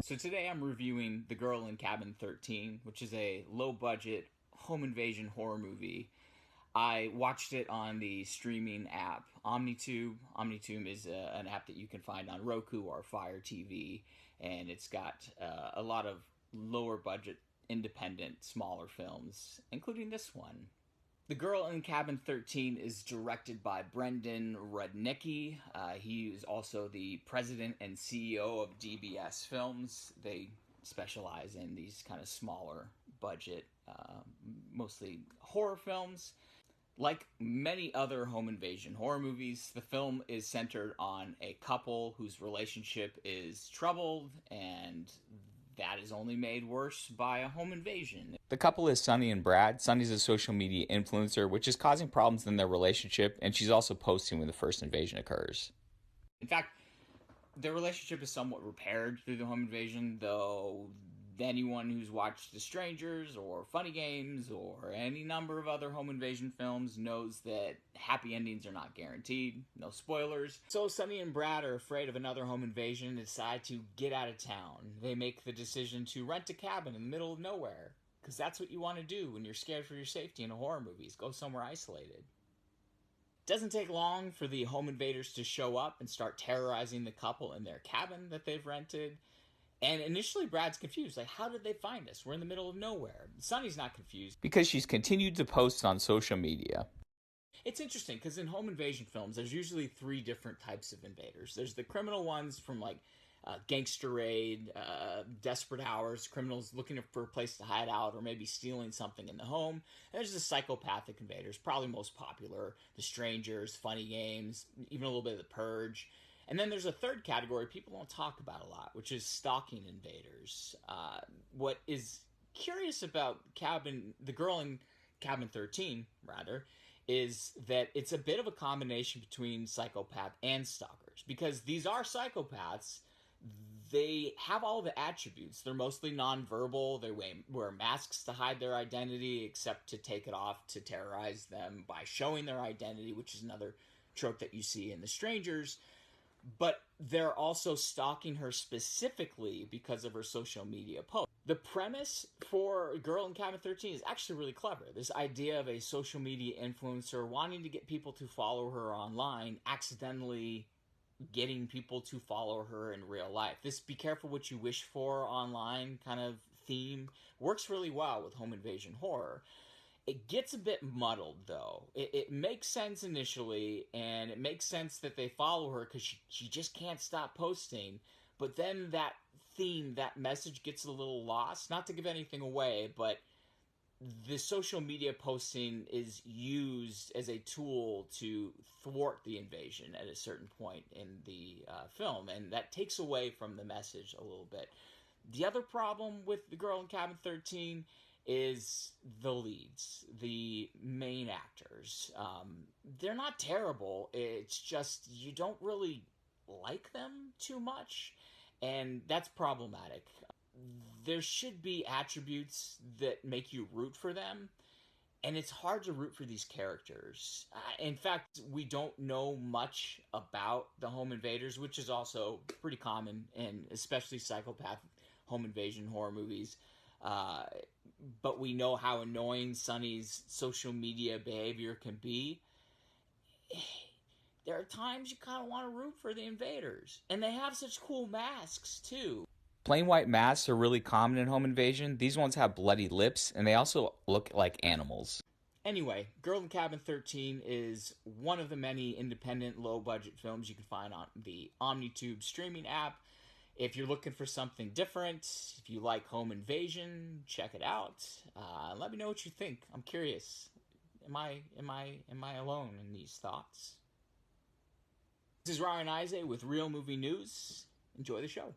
So today I'm reviewing The Girl in Cabin 13, which is a low-budget home invasion horror movie. I watched it on the streaming app Omnitube. Omnitube is an app that you can find on Roku or Fire TV, and it's got a lot of lower-budget, independent, smaller films, including this one. The Girl in Cabin 13 is directed by Brendan Rudnicki. He is also the president and CEO of DBS Films. They specialize in these kind of smaller budget, mostly horror films. Like many other home invasion horror movies, the film is centered on a couple whose relationship is troubled, and that is only made worse by a home invasion. The couple is Sunny and Brad. Sunny's a social media influencer, which is causing problems in their relationship, and she's also posting when the first invasion occurs. In fact, their relationship is somewhat repaired through the home invasion, though anyone who's watched The Strangers or Funny Games or any number of other home invasion films knows that happy endings are not guaranteed. No spoilers. So Sunny and Brad are afraid of another home invasion and decide to get out of town. They make the decision to rent a cabin in the middle of nowhere, because that's what you want to do when you're scared for your safety in a horror movie, is go somewhere isolated. It doesn't take long for the home invaders to show up and start terrorizing the couple in their cabin that they've rented. And initially, Brad's confused. Like, how did they find us? We're in the middle of nowhere. Sunny's not confused because she's continued to post on social media. It's interesting because in home invasion films, there's usually three different types of invaders. There's the criminal ones from, like, Gangster Raid, Desperate Hours, criminals looking for a place to hide out or maybe stealing something in the home. And there's the psychopathic invaders, probably most popular. The Strangers, Funny Games, even a little bit of The Purge. And then there's a third category people don't talk about a lot, which is stalking invaders. What is curious about The Girl in Cabin 13, rather, is that it's a bit of a combination between psychopath and stalkers. Because these are psychopaths. They have all the attributes. They're mostly nonverbal. They wear masks to hide their identity, except to take it off to terrorize them by showing their identity, which is another trope that you see in The Strangers. But they're also stalking her specifically because of her social media post. The premise for Girl in Cabin 13 is actually really clever. This idea of a social media influencer wanting to get people to follow her online, accidentally getting people to follow her in real life. This be careful what you wish for online kind of theme works really well with home invasion horror. It gets a bit muddled, though. It makes sense initially, and it makes sense that they follow her because she just can't stop posting. But then that theme, that message gets a little lost. Not to give anything away, but the social media posting is used as a tool to thwart the invasion at a certain point in the film, and that takes away from the message a little bit. The other problem with The Girl in Cabin 13 is the leads, the main actors. They're not terrible. It's just you don't really like them too much, and that's problematic. There should be attributes that make you root for them, and it's hard to root for these characters. In fact, we don't know much about the home invaders, which is also pretty common in especially psychopath home invasion horror movies. But we know how annoying Sunny's social media behavior can be. There are times you kind of want to root for the invaders. And they have such cool masks, too. Plain white masks are really common in home invasion. These ones have bloody lips, and they also look like animals. Anyway, Girl in Cabin 13 is one of the many independent, low-budget films you can find on the Omnitube streaming app. If you're looking for something different, if you like home invasion, check it out. Let me know what you think. I'm curious. Am I alone in these thoughts? This is Ryan Izay with Real Movie News. Enjoy the show.